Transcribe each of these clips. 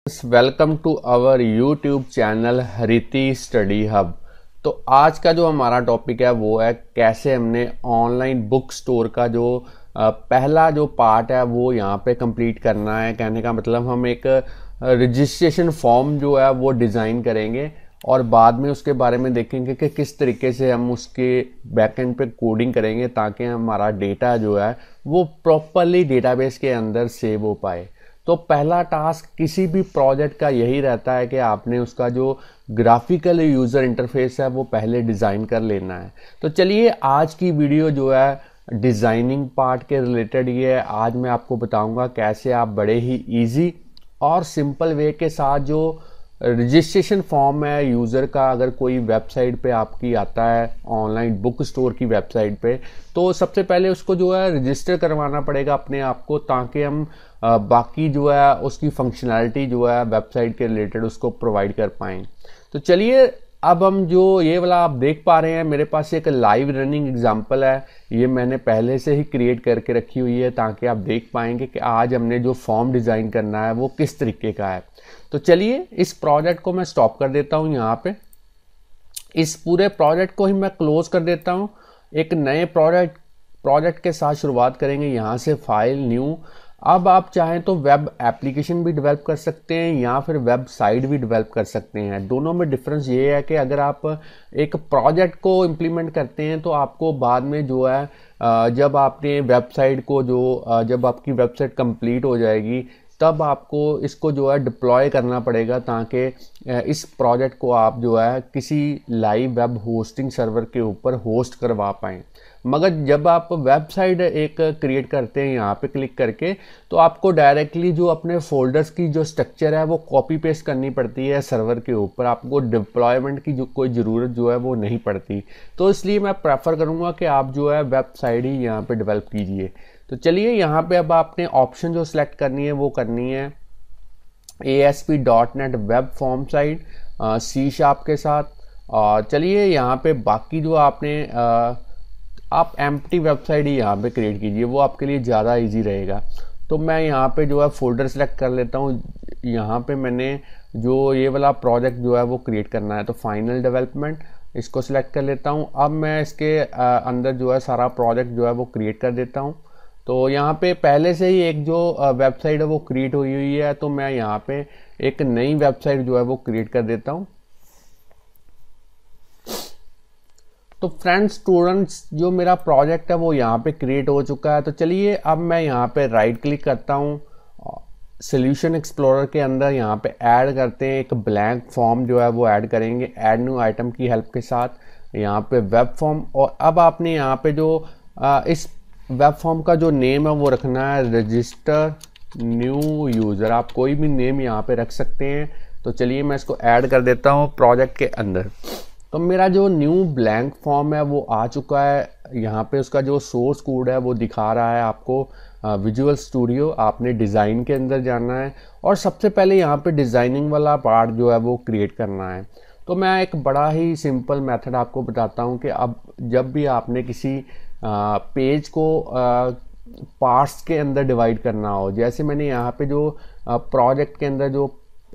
Welcome to our YouTube channel Hariti study hub. तो आज का जो हमारा टॉपिक है वो है कैसे हमने ऑनलाइन बुक स्टोर का जो पहला जो पार्ट है वो यहाँ पे कंप्लीट करना है। कहने का मतलब हम एक रजिस्ट्रेशन फॉर्म जो है वो डिज़ाइन करेंगे और बाद में उसके बारे में देखेंगे कि किस तरीके से हम उसके बैकएंड पे कोडिंग करेंगे ताकि हमारा डेटा जो है वो प्रॉपरली डेटाबेस के अंदर सेव हो पाए। तो पहला टास्क किसी भी प्रोजेक्ट का यही रहता है कि आपने उसका जो ग्राफिकल यूज़र इंटरफेस है वो पहले डिज़ाइन कर लेना है। तो चलिए आज की वीडियो जो है डिज़ाइनिंग पार्ट के रिलेटेड ही है। आज मैं आपको बताऊंगा कैसे आप बड़े ही इजी और सिंपल वे के साथ जो रजिस्ट्रेशन फॉर्म है यूज़र का, अगर कोई वेबसाइट पे आपकी आता है ऑनलाइन बुक स्टोर की वेबसाइट पे, तो सबसे पहले उसको जो है रजिस्टर करवाना पड़ेगा अपने आप को, ताकि हम बाकी जो है उसकी फंक्शनैलिटी जो है वेबसाइट के रिलेटेड उसको प्रोवाइड कर पाएँ। तो चलिए अब हम जो ये वाला आप देख पा रहे हैं मेरे पास एक लाइव रनिंग एग्जांपल है, ये मैंने पहले से ही क्रिएट करके रखी हुई है ताकि आप देख पाएंगे कि आज हमने जो फॉर्म डिज़ाइन करना है वो किस तरीके का है। तो चलिए इस प्रोजेक्ट को मैं स्टॉप कर देता हूँ। यहाँ पे इस पूरे प्रोजेक्ट को ही मैं क्लोज कर देता हूँ। एक नए प्रोजेक्ट के साथ शुरुआत करेंगे। यहाँ से फाइल न्यू। अब आप चाहें तो वेब एप्लीकेशन भी डेवलप कर सकते हैं या फिर वेबसाइट भी डेवलप कर सकते हैं। दोनों में डिफरेंस ये है कि अगर आप एक प्रोजेक्ट को इम्प्लीमेंट करते हैं तो आपको बाद में जो है जब आपने वेबसाइट को जब आपकी वेबसाइट कंप्लीट हो जाएगी तब आपको इसको जो है डिप्लॉय करना पड़ेगा ताकि इस प्रोजेक्ट को आप जो है किसी लाइव वेब होस्टिंग सर्वर के ऊपर होस्ट करवा पाएँ। मगर जब आप वेबसाइट एक क्रिएट करते हैं यहाँ पे क्लिक करके, तो आपको डायरेक्टली जो अपने फोल्डर्स की जो स्ट्रक्चर है वो कॉपी पेस्ट करनी पड़ती है सर्वर के ऊपर। आपको डिप्लॉयमेंट की जो कोई ज़रूरत जो है वो नहीं पड़ती। तो इसलिए मैं प्रेफर करूँगा कि आप जो है वेबसाइट ही यहाँ पे डेवलप कीजिए। तो चलिए यहाँ पे अब आपने ऑप्शन जो सिलेक्ट करनी है वो करनी है ASP.NET web form site C# के साथ। और चलिए यहाँ पे बाकी जो आपने आप एम्प्टी वेबसाइट ही यहाँ पे क्रिएट कीजिए, वो आपके लिए ज़्यादा इजी रहेगा। तो मैं यहाँ पे जो है फोल्डर सेलेक्ट कर लेता हूँ। यहाँ पे मैंने जो ये वाला प्रोजेक्ट जो है वो क्रिएट करना है, तो फाइनल डेवलपमेंट इसको सिलेक्ट कर लेता हूँ। अब मैं इसके अंदर जो है सारा प्रोजेक्ट जो है वो क्रिएट कर देता हूँ। तो यहाँ पे पहले से ही एक जो वेबसाइट है वो क्रिएट हुई है, तो मैं यहाँ पे एक नई वेबसाइट जो है वो क्रिएट कर देता हूँ। तो फ्रेंड्स स्टूडेंट्स जो मेरा प्रोजेक्ट है वो यहाँ पे क्रिएट हो चुका है। तो चलिए अब मैं यहाँ पे राइट क्लिक करता हूँ, सॉल्यूशन एक्सप्लोरर के अंदर यहाँ पे ऐड करते हैं एक ब्लैंक फॉर्म जो है वो ऐड करेंगे ऐड न्यू आइटम की हेल्प के साथ। यहाँ पे वेब फॉर्म, और अब आपने यहाँ पे जो इस वेब फॉर्म का जो नेम है वो रखना है रजिस्टर न्यू यूज़र। आप कोई भी नेम यहाँ पे रख सकते हैं। तो चलिए मैं इसको ऐड कर देता हूँ प्रोजेक्ट के अंदर। तो मेरा जो न्यू ब्लैंक फॉर्म है वो आ चुका है। यहाँ पे उसका जो सोर्स कोड है वो दिखा रहा है आपको विजुअल स्टूडियो। आपने डिज़ाइन के अंदर जाना है और सबसे पहले यहाँ पे डिज़ाइनिंग वाला पार्ट जो है वो क्रिएट करना है। तो मैं एक बड़ा ही सिंपल मेथड आपको बताता हूँ कि अब जब भी आपने किसी पेज को पार्ट्स के अंदर डिवाइड करना हो, जैसे मैंने यहाँ पे जो प्रोजेक्ट के अंदर जो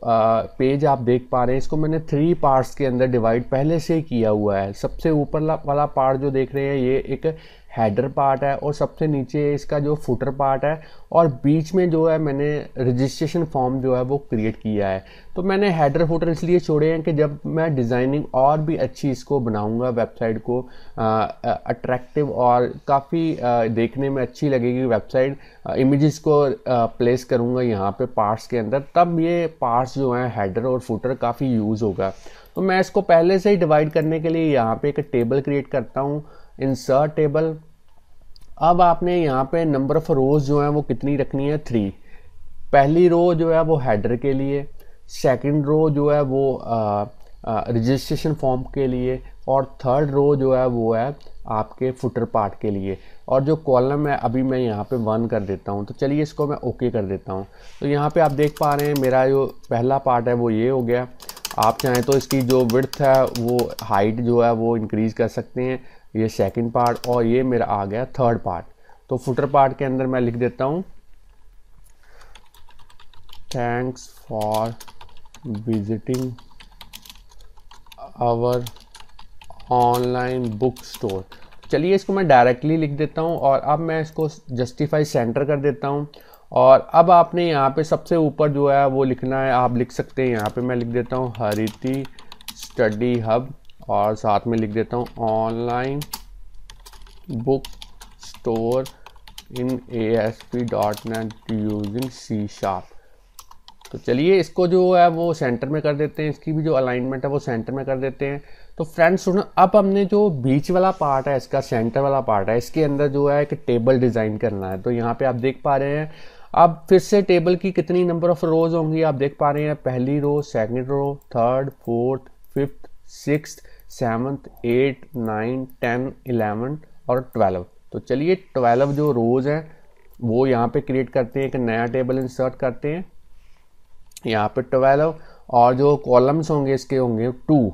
पेज आप देख पा रहे हैं इसको मैंने 3 पार्ट्स के अंदर डिवाइड पहले से ही किया हुआ है। सबसे ऊपर वाला पार्ट जो देख रहे हैं ये एक हेडर पार्ट है और सबसे नीचे इसका जो फुटर पार्ट है और बीच में जो है मैंने रजिस्ट्रेशन फॉर्म जो है वो क्रिएट किया है। तो मैंने हेडर फुटर इसलिए छोड़े हैं कि जब मैं डिज़ाइनिंग और भी अच्छी इसको बनाऊंगा, वेबसाइट को अट्रैक्टिव और काफ़ी देखने में अच्छी लगेगी वेबसाइट, इमेजेस को प्लेस करूंगा यहाँ पे पार्ट्स के अंदर, तब ये पार्ट्स जो हैं हेडर और फुटर काफ़ी यूज़ होगा। तो मैं इसको पहले से ही डिवाइड करने के लिए यहाँ पे एक टेबल क्रिएट करता हूँ, इंसर्ट टेबल। अब आपने यहाँ पे नंबर ऑफ रोज जो है वो कितनी रखनी है, 3। पहली रो जो है वो हेडर के लिए, सेकंड रो जो है वो रजिस्ट्रेशन फॉर्म के लिए, और थर्ड रो जो है वो है आपके फुटर पार्ट के लिए, और जो कॉलम है अभी मैं यहाँ पे 1 कर देता हूँ। तो चलिए इसको मैं ओके कर देता हूँ। तो यहाँ पे आप देख पा रहे हैं मेरा जो पहला पार्ट है वो ये हो गया। आप चाहें तो इसकी जो विड्थ है वो हाइट जो है वो इंक्रीज़ कर सकते हैं। ये सेकंड पार्ट, और ये मेरा आ गया थर्ड पार्ट। तो फुटर पार्ट के अंदर मैं लिख देता हूँ thanks for visiting our online book store. चलिए इसको मैं डायरेक्टली लिख देता हूँ और अब मैं इसको जस्टिफाई सेंटर कर देता हूँ। और अब आपने यहाँ पे सबसे ऊपर जो है वो लिखना है, आप लिख सकते हैं यहाँ पे मैं लिख देता हूँ हरिती स्टडी हब और साथ में लिख देता हूँ online book store in ASP.NET using C#। तो चलिए इसको जो है वो सेंटर में कर देते हैं, इसकी भी जो अलाइनमेंट है वो सेंटर में कर देते हैं। तो फ्रेंड्स सुनो, अब हमने जो बीच वाला पार्ट है, इसका सेंटर वाला पार्ट है, इसके अंदर जो है एक टेबल डिज़ाइन करना है। तो यहाँ पे आप देख पा रहे हैं, अब फिर से टेबल की कितनी नंबर ऑफ रोज होंगी आप देख पा रहे हैं, पहली row, second row, third, fourth, fifth, sixth, seventh, 8, 9, 10, 11 और 12। तो चलिए 12 जो रोज हैं वो यहाँ पे क्रिएट करते हैं, एक नया टेबल इंसर्ट करते हैं यहाँ पे 12, और जो कॉलम्स होंगे इसके होंगे 2।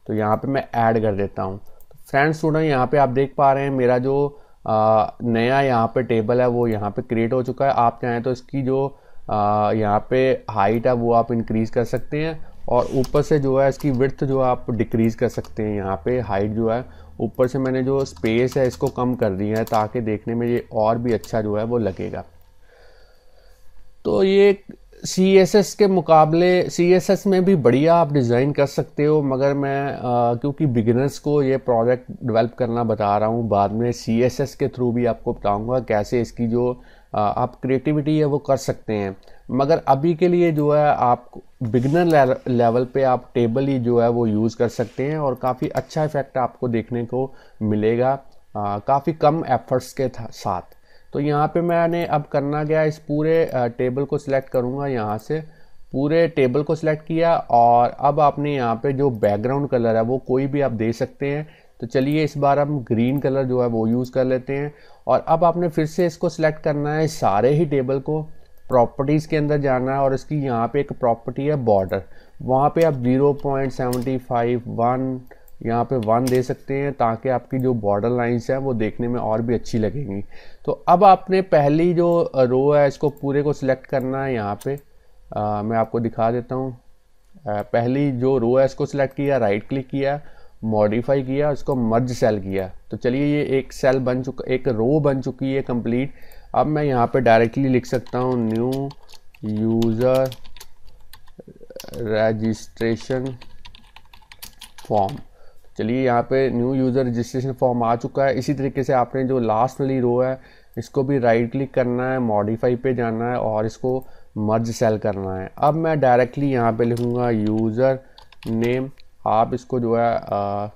तो यहाँ पे मैं ऐड कर देता हूँ। तो फ्रेंड्स स्टूडेंट यहाँ पे आप देख पा रहे हैं मेरा जो नया यहाँ पे टेबल है वो यहाँ पे क्रिएट हो चुका है। आप चाहें तो इसकी जो यहाँ पे हाइट है वो आप इंक्रीज कर सकते हैं और ऊपर से जो है इसकी विड्थ जो आप डिक्रीज कर सकते हैं। यहाँ पे हाइट जो है ऊपर से मैंने जो स्पेस है इसको कम कर दिया है ताकि देखने में ये और भी अच्छा जो है वो लगेगा। तो ये CSS के मुकाबले CSS में भी बढ़िया आप डिज़ाइन कर सकते हो, मगर मैं क्योंकि बिगिनर्स को ये प्रोजेक्ट डेवलप करना बता रहा हूँ, बाद में CSS के थ्रू भी आपको बताऊँगा कैसे इसकी जो आप क्रिएटिविटी है वो कर सकते हैं। मगर अभी के लिए जो है आप बिगिनर लेवल पे आप टेबल ही जो है वो यूज़ कर सकते हैं और काफ़ी अच्छा इफेक्ट आपको देखने को मिलेगा काफ़ी कम एफर्ट्स के साथ। तो यहाँ पे मैंने अब करना क्या, इस पूरे टेबल को सिलेक्ट करूँगा, यहाँ से पूरे टेबल को सिलेक्ट किया और अब आपने यहाँ पे जो बैकग्राउंड कलर है वो कोई भी आप दे सकते हैं। तो चलिए इस बार हम ग्रीन कलर जो है वो यूज़ कर लेते हैं और अब आपने फिर से इसको सिलेक्ट करना है, सारे ही टेबल को प्रॉपर्टीज़ के अंदर जाना है और इसकी यहाँ पे एक प्रॉपर्टी है बॉर्डर, वहाँ पे आप 0.75 1 यहाँ पे 1 दे सकते हैं ताकि आपकी जो बॉर्डर लाइंस हैं वो देखने में और भी अच्छी लगेंगी। तो अब आपने पहली जो रो है इसको पूरे को सिलेक्ट करना है। यहाँ पे मैं आपको दिखा देता हूँ। पहली जो रो है इसको सिलेक्ट किया, राइट क्लिक किया, मॉडिफाई किया, इसको मर्ज सेल किया। तो चलिए ये एक सेल बन चुका, एक रो बन चुकी है कंप्लीट। अब मैं यहाँ पे डायरेक्टली लिख सकता हूँ न्यू यूज़र रजिस्ट्रेशन फॉर्म। चलिए यहाँ पे न्यू यूज़र रजिस्ट्रेशन फॉर्म आ चुका है। इसी तरीके से आपने जो लास्ट वाली रो है इसको भी राइट क्लिक करना है, मॉडिफाई पे जाना है और इसको मर्ज सेल करना है। अब मैं डायरेक्टली यहाँ पे लिखूँगा यूज़र नेम, आप इसको जो है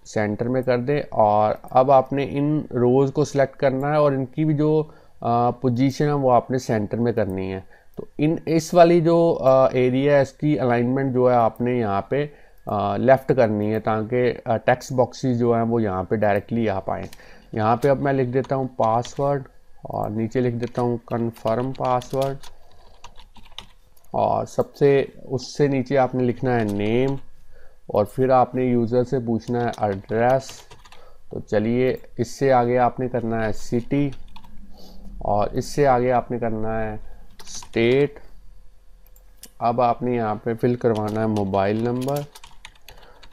सेंटर में कर दें और अब आपने इन रोज़ को सिलेक्ट करना है और इनकी भी जो पोजीशन है वो आपने सेंटर में करनी है। तो इस वाली जो एरिया है इसकी अलाइनमेंट जो है आपने यहाँ पे लेफ़्ट करनी है ताकि टेक्स्ट बॉक्सेस जो हैं वो यहाँ पे डायरेक्टली आ पाएँ। यहाँ पे अब मैं लिख देता हूँ पासवर्ड और नीचे लिख देता हूँ कन्फर्म पासवर्ड और सबसे उससे नीचे आपने लिखना है नेम और फिर आपने यूज़र से पूछना है एड्रेस। तो चलिए इससे आगे आपने करना है सिटी और इससे आगे आपने करना है स्टेट। अब आपने यहाँ पे फिल करवाना है मोबाइल नंबर।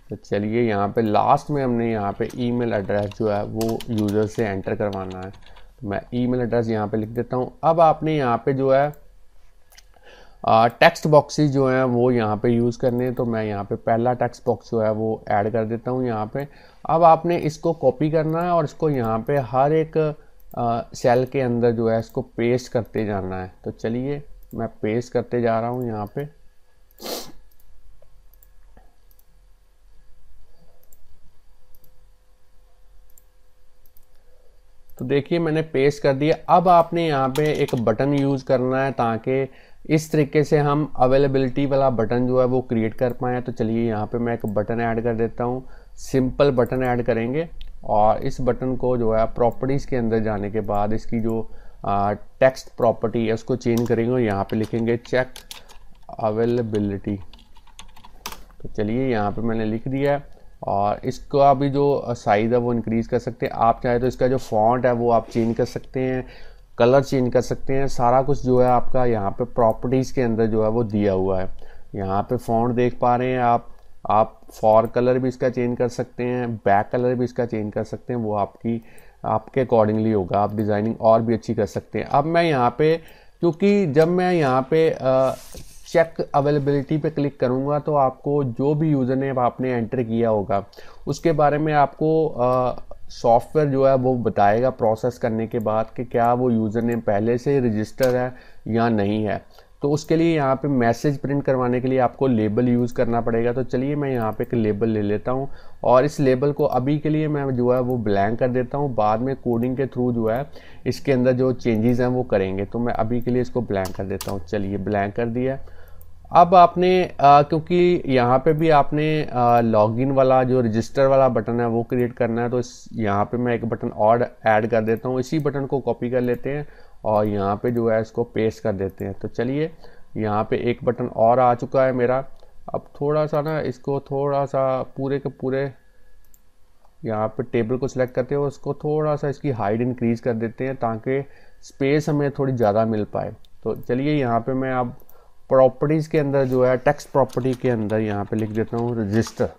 तो चलिए यहाँ पे लास्ट में हमने यहाँ पे ईमेल एड्रेस जो है वो यूज़र से एंटर करवाना है। तो मैं ईमेल एड्रेस यहाँ पे लिख देता हूँ। अब आपने यहाँ पे जो है टेक्स्ट बॉक्सेस जो हैं वो यहाँ पे यूज़ करने हैं। तो मैं यहाँ पे पहला टेक्स्ट बॉक्स जो है वो ऐड कर देता हूँ यहाँ पे। अब आपने इसको कॉपी करना है और इसको यहाँ पे हर एक सेल के अंदर जो है इसको पेस्ट करते जाना है। तो चलिए मैं पेस्ट करते जा रहा हूँ यहाँ पे। तो देखिए मैंने पेस्ट कर दिया। अब आपने यहाँ पे एक बटन यूज़ करना है ताकि इस तरीके से हम अवेलेबिलिटी वाला बटन जो है वो क्रिएट कर पाएँ। तो चलिए यहाँ पे मैं एक बटन ऐड कर देता हूँ, सिंपल बटन ऐड करेंगे और इस बटन को जो है प्रॉपर्टीज़ के अंदर जाने के बाद इसकी जो टेक्स्ट प्रॉपर्टी है उसको चेंज करेंगे और यहाँ पे लिखेंगे चेक अवेलेबिलिटी। तो चलिए यहाँ पे मैंने लिख दिया है और इसका भी जो साइज़ है वो इंक्रीज़ कर सकते हैं। आप चाहे तो इसका जो फॉन्ट है वो आप चेंज कर सकते हैं। कलर चेंज कर सकते हैं, सारा कुछ जो है आपका यहाँ पे प्रॉपर्टीज़ के अंदर जो है वो दिया हुआ है। यहाँ पे फॉन्ट देख पा रहे हैं आप फॉर कलर भी इसका चेंज कर सकते हैं, बैक कलर भी इसका चेंज कर सकते हैं, वो आपके अकॉर्डिंगली होगा, आप डिज़ाइनिंग और भी अच्छी कर सकते हैं। अब मैं यहाँ पे, क्योंकि जब मैं यहाँ पे चेक अवेलेबिलिटी पे क्लिक करूँगा तो आपको जो भी यूज़र नेम आपने एंटर किया होगा उसके बारे में आपको सॉफ्टवेयर जो है वो बताएगा प्रोसेस करने के बाद कि क्या वो यूज़र नेम पहले से रजिस्टर है या नहीं है। तो उसके लिए यहाँ पे मैसेज प्रिंट करवाने के लिए आपको लेबल यूज़ करना पड़ेगा। तो चलिए मैं यहाँ पे एक लेबल ले लेता हूँ और इस लेबल को अभी के लिए मैं जो है वो ब्लैंक कर देता हूँ, बाद में कोडिंग के थ्रू जो है इसके अंदर जो चेंजेस हैं वो करेंगे। तो मैं अभी के लिए इसको ब्लैंक कर देता हूँ। चलिए ब्लैंक कर दिया। अब आपने क्योंकि यहाँ पे भी आपने लॉगिन वाला जो रजिस्टर वाला बटन है वो क्रिएट करना है, तो यहाँ पे मैं एक बटन और ऐड कर देता हूँ। इसी बटन को कॉपी कर लेते हैं और यहाँ पे जो है इसको पेस्ट कर देते हैं। तो चलिए यहाँ पे एक बटन और आ चुका है मेरा। अब थोड़ा सा ना इसको थोड़ा सा पूरे के पूरे यहाँ पे टेबल को सिलेक्ट करते हैं और उसको थोड़ा सा इसकी हाइट इंक्रीज कर देते हैं ताकि स्पेस हमें थोड़ी ज़्यादा मिल पाए। तो चलिए यहाँ पे मैं अब प्रॉपर्टीज़ के अंदर जो है टेक्स्ट प्रॉपर्टी के अंदर यहाँ पे लिख देता हूँ रजिस्टर।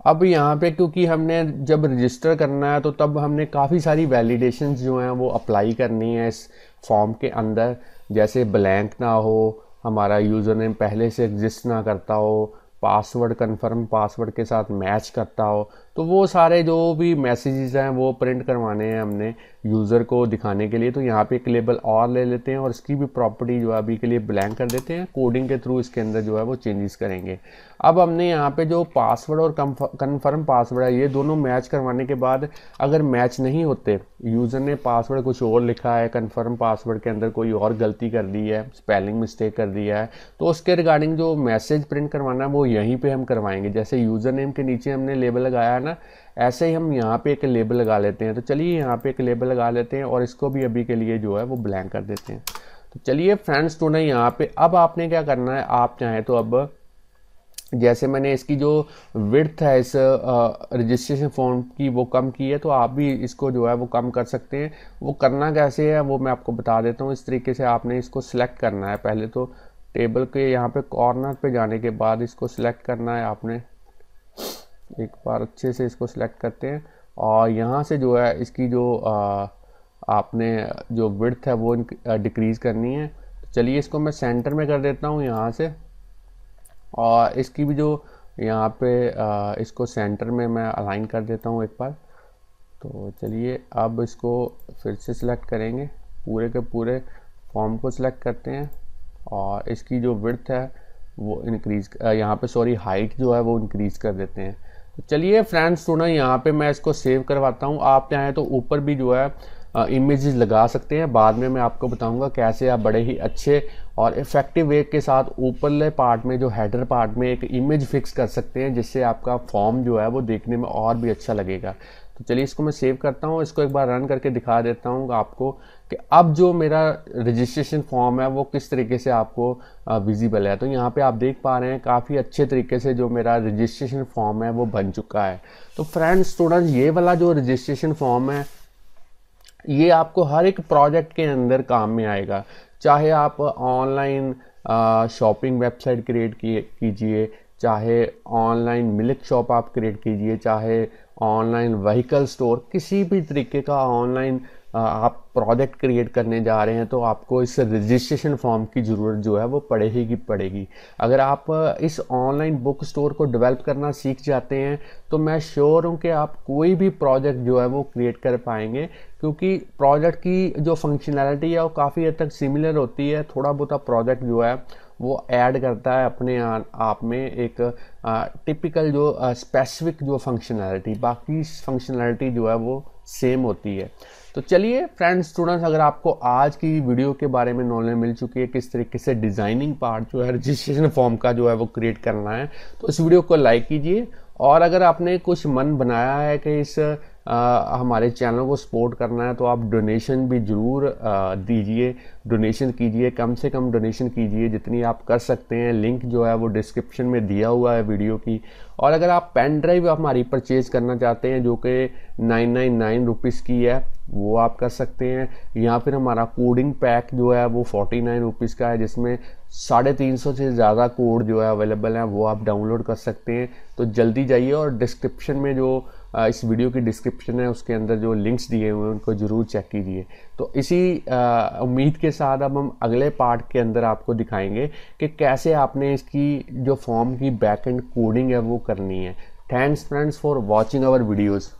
अब यहाँ पे क्योंकि हमने जब रजिस्टर करना है तो तब हमने काफ़ी सारी वैलिडेशंस जो हैं वो अप्लाई करनी है इस फॉर्म के अंदर, जैसे ब्लैंक ना हो, हमारा यूज़र नेम पहले से एग्जिस्ट ना करता हो, पासवर्ड कन्फर्म पासवर्ड के साथ मैच करता हो। तो वो सारे जो भी मैसेजेस हैं वो प्रिंट करवाने हैं हमने यूज़र को दिखाने के लिए। तो यहाँ पे एक लेबल और ले लेते हैं और इसकी भी प्रॉपर्टी जो है अभी के लिए ब्लैंक कर देते हैं। कोडिंग के थ्रू इसके अंदर जो है वो चेंजेस करेंगे। अब हमने यहाँ पे जो पासवर्ड और कन्फर्म पासवर्ड है ये दोनों मैच करवाने के बाद अगर मैच नहीं होते, यूज़र ने पासवर्ड कुछ और लिखा है, कन्फर्म पासवर्ड के अंदर कोई और गलती कर दी है, स्पेलिंग मिस्टेक कर दिया है, तो उसके रिगार्डिंग जो मैसेज प्रिंट करवाना है वो यहीं पे हम करवाएंगे। जैसे यूज़र नेम के नीचे हमने लेबल लगाया है ना, ऐसे ही हम यहाँ पे एक लेबल लगा लेते हैं। तो चलिए यहाँ पे एक लेबल लगा लेते हैं और इसको भी अभी के लिए जो है वो ब्लैंक कर देते हैं। तो चलिए फ्रेंड्स तो ना यहाँ पे अब आपने क्या करना है, आप चाहें तो अब जैसे मैंने इसकी जो विड्थ है इस रजिस्ट्रेशन फॉर्म की वो कम की है, तो आप भी इसको जो है वो कम कर सकते हैं। वो करना कैसे है वो मैं आपको बता देता हूँ। इस तरीके से आपने इसको सिलेक्ट करना है। पहले तो टेबल के यहाँ पे कॉर्नर पे जाने के बाद इसको सिलेक्ट करना है आपने। एक बार अच्छे से इसको सिलेक्ट करते हैं और यहाँ से जो है इसकी जो आपने जो विड्थ है वो डिक्रीज़ करनी है। तो चलिए इसको मैं सेंटर में कर देता हूँ यहाँ से, और इसकी भी जो यहाँ पे इसको सेंटर में मैं अलाइन कर देता हूँ एक बार। तो चलिए अब इसको फिर से सिलेक्ट करेंगे, पूरे के पूरे फॉर्म को सिलेक्ट करते हैं और इसकी जो विड्थ है वो इंक्रीज़ यहाँ पे सॉरी हाइट जो है वो इंक्रीज़ कर देते हैं। तो चलिए फ्रेंड्स तो ना यहाँ पे मैं इसको सेव करवाता हूँ। आप चाहें तो ऊपर भी जो है इमेजेस लगा सकते हैं, बाद में मैं आपको बताऊंगा कैसे आप बड़े ही अच्छे और इफ़ेक्टिव वे के साथ ऊपरले पार्ट में जो हेडर पार्ट में एक इमेज फिक्स कर सकते हैं, जिससे आपका फॉर्म जो है वो देखने में और भी अच्छा लगेगा। तो चलिए इसको मैं सेव करता हूँ, इसको एक बार रन करके दिखा देता हूँ आपको कि अब जो मेरा रजिस्ट्रेशन फॉर्म है वो किस तरीके से आपको विजिबल है। तो यहाँ पे आप देख पा रहे हैं काफ़ी अच्छे तरीके से जो मेरा रजिस्ट्रेशन फॉर्म है वो बन चुका है। तो फ्रेंड्स स्टूडेंट्स ये वाला जो रजिस्ट्रेशन फॉर्म है ये आपको हर एक प्रोजेक्ट के अंदर काम में आएगा। चाहे आप ऑनलाइन शॉपिंग वेबसाइट क्रिएट कीजिए, चाहे ऑनलाइन मिल्क शॉप आप क्रिएट कीजिए, चाहे ऑनलाइन व्हीकल स्टोर, किसी भी तरीके का ऑनलाइन आप प्रोजेक्ट क्रिएट करने जा रहे हैं तो आपको इस रजिस्ट्रेशन फॉर्म की ज़रूरत जो है वो पड़ेगी। अगर आप इस ऑनलाइन बुक स्टोर को डेवलप करना सीख जाते हैं तो मैं श्योर हूँ कि आप कोई भी प्रोजेक्ट जो है वो क्रिएट कर पाएंगे, क्योंकि प्रोजेक्ट की जो फंक्शनैलिटी है वो काफ़ी हद तक सिमिलर होती है। थोड़ा बहुत प्रोजेक्ट जो है वो ऐड करता है अपने आप में एक टिपिकल जो स्पेसिफिक जो फंक्शनैलिटी, बाकी फंक्शनैलिटी जो है वो सेम होती है। तो चलिए फ्रेंड्स स्टूडेंट्स, अगर आपको आज की वीडियो के बारे में नॉलेज मिल चुकी है किस तरीके से डिज़ाइनिंग पार्ट जो है रजिस्ट्रेशन फॉर्म का जो है वो क्रिएट करना है, तो इस वीडियो को लाइक कीजिए। और अगर आपने कुछ मन बनाया है कि इस हमारे चैनल को सपोर्ट करना है तो आप डोनेशन भी ज़रूर दीजिए। डोनेशन कीजिए, कम से कम डोनेशन कीजिए जितनी आप कर सकते हैं। लिंक जो है वो डिस्क्रिप्शन में दिया हुआ है वीडियो की। और अगर आप पेन ड्राइव हमारी परचेज़ करना चाहते हैं जो कि 999 रुपीज़ की है, वो आप कर सकते हैं। या फिर हमारा कोडिंग पैक जो है वो 49 रुपीज़ का है, जिसमें 350 से ज़्यादा कोड जो है अवेलेबल हैं, वो आप डाउनलोड कर सकते हैं। तो जल्दी जाइए और डिस्क्रिप्शन में जो इस वीडियो की डिस्क्रिप्शन है उसके अंदर जो लिंक्स दिए हुए हैं उनको ज़रूर चेक कीजिए। तो इसी उम्मीद के साथ अब हम अगले पार्ट के अंदर आपको दिखाएंगे कि कैसे आपने इसकी जो फॉर्म की बैक एंड कोडिंग है वो करनी है। Thanks friends for watching our videos.